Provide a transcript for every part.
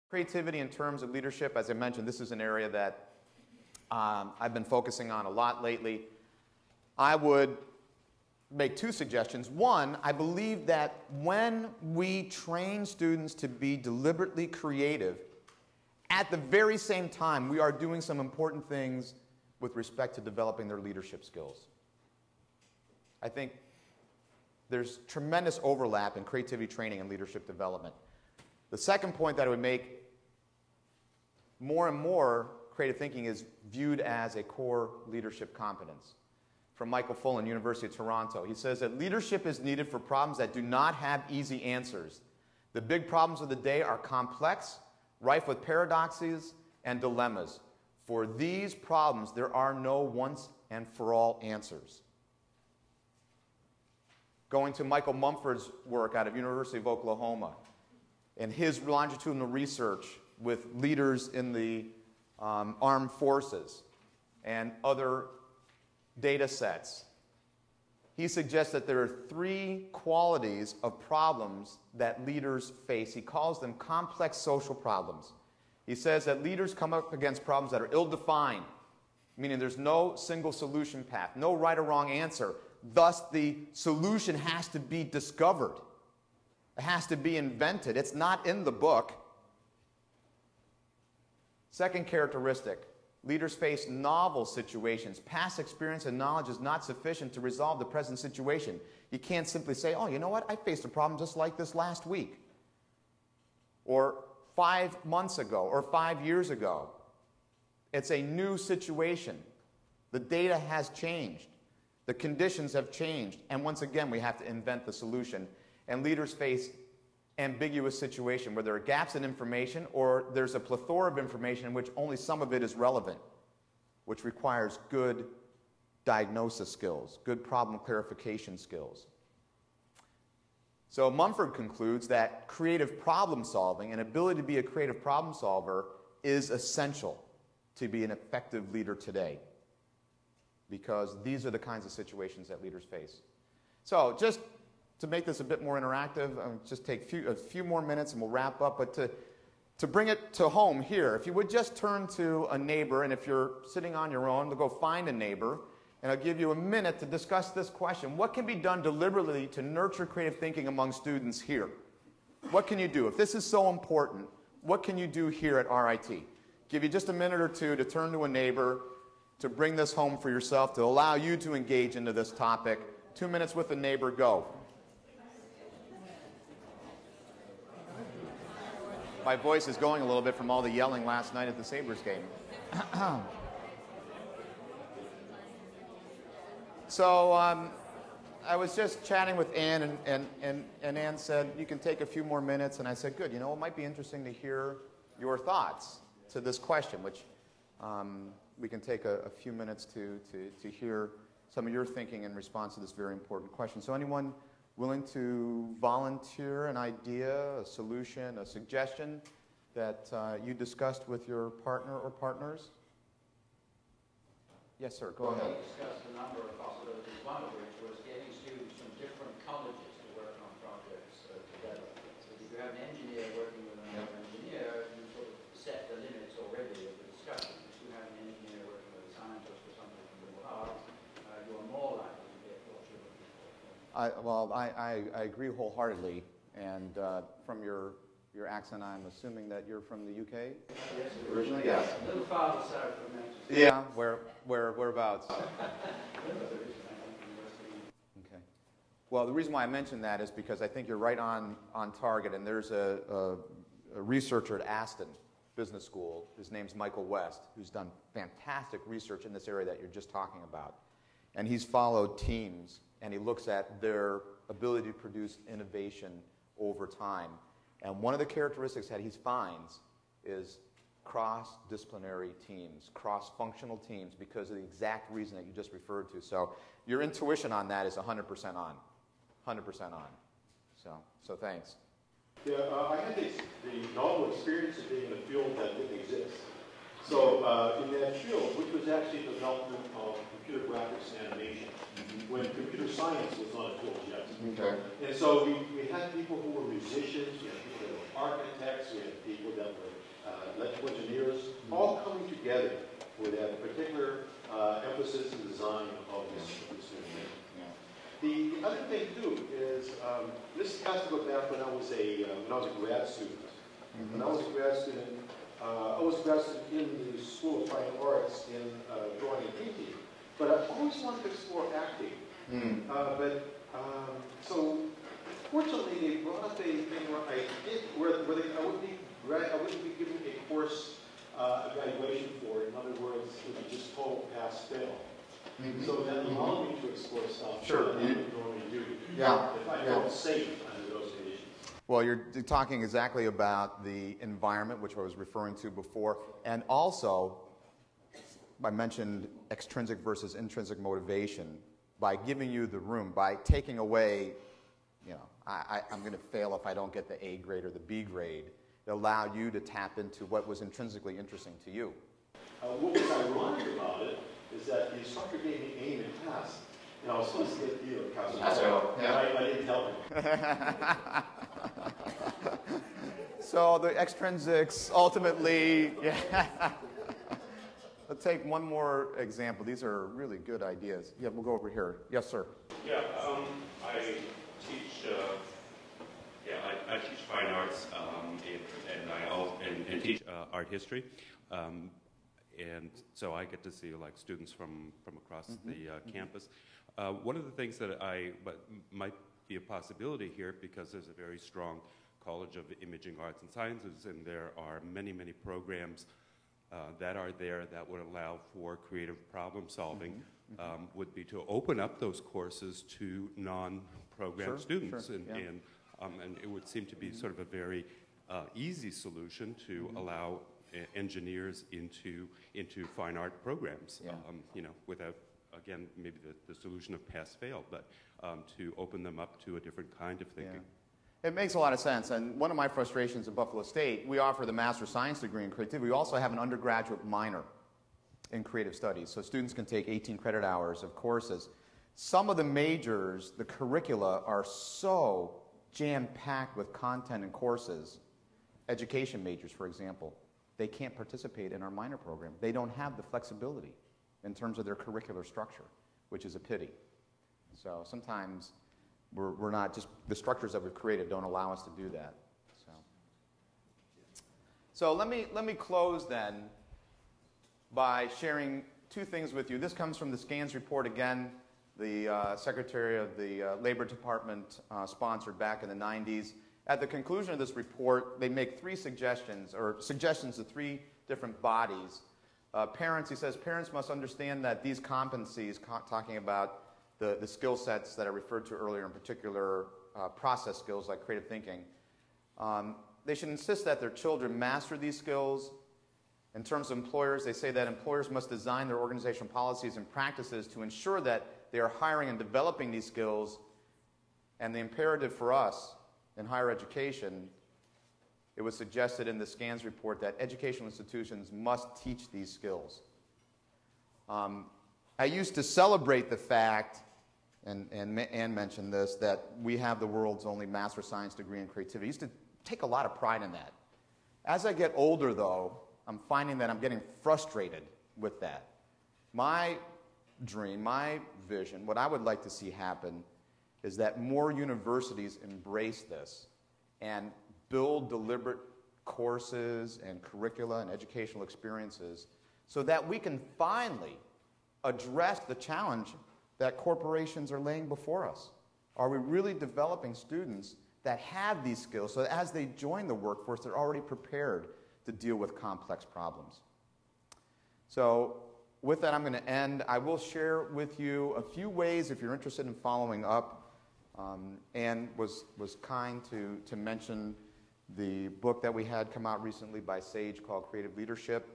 Creativity in terms of leadership, as I mentioned, this is an area that I've been focusing on a lot lately. I would make two suggestions. One, I believe that when we train students to be deliberately creative, at the very same time, we are doing some important things with respect to developing their leadership skills. I think there's tremendous overlap in creativity training and leadership development. The second point that I would make, more and more creative thinking is viewed as a core leadership competence. From Michael Fullan, University of Toronto. He says that leadership is needed for problems that do not have easy answers. The big problems of the day are complex, rife with paradoxes and dilemmas. For these problems, there are no once and for all answers. Going to Michael Mumford's work out of University of Oklahoma and his longitudinal research with leaders in the armed forces and other data sets, he suggests that there are three qualities of problems that leaders face. He calls them complex social problems. He says that leaders come up against problems that are ill-defined, meaning there's no single solution path, no right or wrong answer. Thus, the solution has to be discovered. It has to be invented. It's not in the book. Second characteristic, leaders face novel situations. Past experience and knowledge is not sufficient to resolve the present situation. You can't simply say, oh, you know what, I faced a problem just like this last week, or 5 months ago, or 5 years ago. It's a new situation. The data has changed. The conditions have changed. And once again, we have to invent the solution. And leaders face ambiguous situation where there are gaps in information or there's a plethora of information in which only some of it is relevant, which requires good diagnosis skills, good problem clarification skills. So Mumford concludes that creative problem solving and ability to be a creative problem solver is essential to be an effective leader today, because these are the kinds of situations that leaders face. So just to make this a bit more interactive, I'll just take a few more minutes and we'll wrap up. But to bring it to home here, if you would just turn to a neighbor, and if you're sitting on your own, go find a neighbor, and I'll give you a minute to discuss this question. What can be done deliberately to nurture creative thinking among students here? What can you do? If this is so important, what can you do here at RIT? Give you just a minute or two to turn to a neighbor, to bring this home for yourself, to allow you to engage into this topic. 2 minutes with a neighbor, go. My voice is going a little bit from all the yelling last night at the Sabres game. So I was just chatting with Ann, and Ann said, you can take a few more minutes. And I said, good, you know, it might be interesting to hear your thoughts to this question, which we can take a few minutes to hear some of your thinking in response to this very important question. So anyone willing to volunteer an idea, a solution, a suggestion that you discussed with your partner or partners? Yes, sir, go ahead. We discussed a number of possibilities, one of which was getting students from different colleges to work on projects together. So if you have an engineer working with another engineer, you sort of set the limits already of the discussion. If you have an engineer working with a scientist or something from liberal arts, you are more likely to get what you're looking for. I agree wholeheartedly, and from your accent, I'm assuming that you're from the UK? Yes, originally, yes. A little farther south from Manchester. Yeah, whereabouts? Okay. Well, the reason why I mentioned that is because I think you're right on target, and there's a researcher at Aston Business School. His name's Michael West, who's done fantastic research in this area that you're just talking about. And he's followed teams, and he looks at their ability to produce innovation over time. And one of the characteristics that he finds is cross-disciplinary teams, cross-functional teams, because of the exact reason that you just referred to. So your intuition on that is 100% on, 100% on. So thanks. Yeah, I had the novel experience of being in a field that didn't exist. So in that field, which was actually the development of computer graphics and animation, when computer science was not a field yet. Okay. And so we had people who were musicians, we had people that were architects, we had people that were electrical engineers, all coming together with that particular emphasis and design of this movement. The other thing too is this has to go back when I was a grad student. When I was a grad student, in the School of Fine Arts in drawing and painting, but I always wanted to explore acting. So fortunately, they brought up a thing where I wouldn't be given a course evaluation for it. In other words, it would be just total pass-fail. So that allowed me to explore stuff that I wouldn't normally do. If I felt safe under those conditions. Well, you're talking exactly about the environment, which I was referring to before, and also I mentioned extrinsic versus intrinsic motivation. By giving you the room, by taking away, I'm going to fail if I don't get the A grade or the B grade, it allowed you to tap into what was intrinsically interesting to you. What was ironic about it is that the instructor gave me A in class, and I was supposed to get B or I didn't tell him. So the extrinsics ultimately, Let's take one more example. These are really good ideas. Yeah, we'll go over here. Yes, sir. Yeah, I teach. I teach fine arts, and teach art history, and so I get to see students from across the campus. One of the things that might be a possibility here, because there's a very strong College of Imaging Arts and Sciences, and there are many programs that are there that would allow for creative problem solving, would be to open up those courses to non-program students, and it would seem to be sort of a very easy solution to allow engineers into fine art programs, without, again, maybe the solution of pass-fail, but to open them up to a different kind of thinking. Yeah. It makes a lot of sense, and one of my frustrations at Buffalo State, we offer the Master of Science degree in creativity. We also have an undergraduate minor in creative studies, so students can take 18 credit hours of courses. Some of the majors, the curricula, are so jam-packed with content and courses. Education majors, for example, they can't participate in our minor program. They don't have the flexibility in terms of their curricular structure, which is a pity. So sometimes we're not just, the structures that we've created don't allow us to do that. So let me close then by sharing two things with you. This comes from the SCANS report again, the Secretary of the Labor Department sponsored back in the 90s. At the conclusion of this report, they make three suggestions to three different bodies. Parents, he says, parents must understand that these competencies, talking about the skill sets that I referred to earlier, in particular process skills like creative thinking, they should insist that their children master these skills. In terms of employers, they say that employers must design their organizational policies and practices to ensure that they are hiring and developing these skills. And the imperative for us in higher education, it was suggested in the SCANS report that educational institutions must teach these skills. I used to celebrate the fact, and Ann mentioned this, that we have the world's only Master of Science degree in creativity. I used to take a lot of pride in that. As I get older, though, I'm finding that I'm getting frustrated with that. My dream, my vision, what I would like to see happen is that more universities embrace this and build deliberate courses and curricula and educational experiences so that we can finally address the challenge that corporations are laying before us. Are we really developing students that have these skills so that as they join the workforce, they're already prepared to deal with complex problems? So with that, I'm going to end. I will share with you a few ways if you're interested in following up. Anne was kind to mention the book that we had come out recently by Sage called Creative Leadership.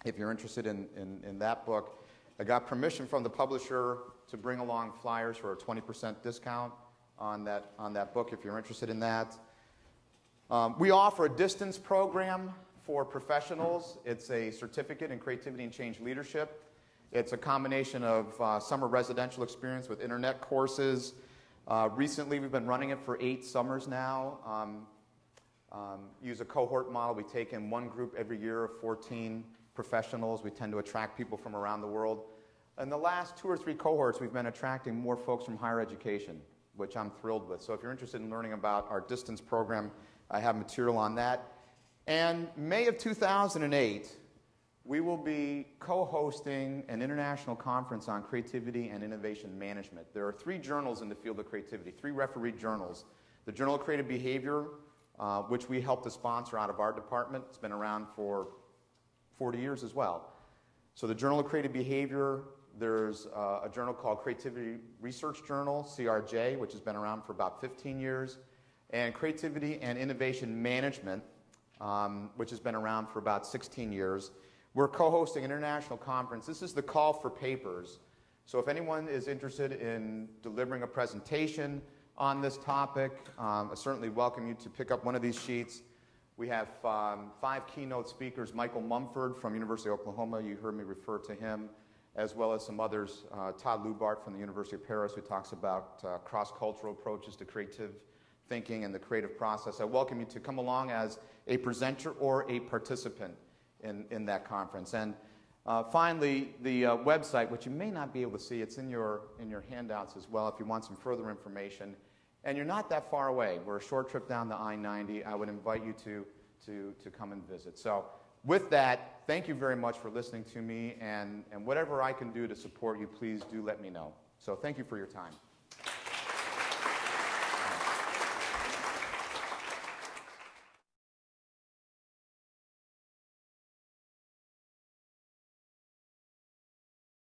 If you're interested in that book, I got permission from the publisher to bring along flyers for a 20% discount on that book if you're interested in that. We offer a distance program for professionals. It's a certificate in creativity and change leadership. It's a combination of summer residential experience with internet courses. Recently, we've been running it for 8 summers now. use a cohort model. We take in one group every year of 14 professionals. We tend to attract people from around the world. In the last 2 or 3 cohorts, we've been attracting more folks from higher education, which I'm thrilled with. So if you're interested in learning about our distance program, I have material on that. And May of 2008, we will be co-hosting an international conference on creativity and innovation management. There are 3 journals in the field of creativity, 3 refereed journals. The Journal of Creative Behavior, which we helped to sponsor out of our department. It's been around for 40 years as well. So the Journal of Creative Behavior, there's a journal called Creativity Research Journal, CRJ, which has been around for about 15 years, and Creativity and Innovation Management, which has been around for about 16 years. We're co-hosting an international conference. This is the call for papers. So if anyone is interested in delivering a presentation on this topic, I certainly welcome you to pick up one of these sheets. We have 5 keynote speakers. Michael Mumford from University of Oklahoma, you heard me refer to him, as well as some others. Todd Lubart from the University of Paris, who talks about cross-cultural approaches to creative thinking and the creative process. I welcome you to come along as a presenter or a participant in that conference. And finally, the website, which you may not be able to see, it's in your handouts as well if you want some further information. And you're not that far away. We're a short trip down the I-90. I would invite you to come and visit. So with that, thank you very much for listening to me, and whatever I can do to support you, please do let me know. So thank you for your time.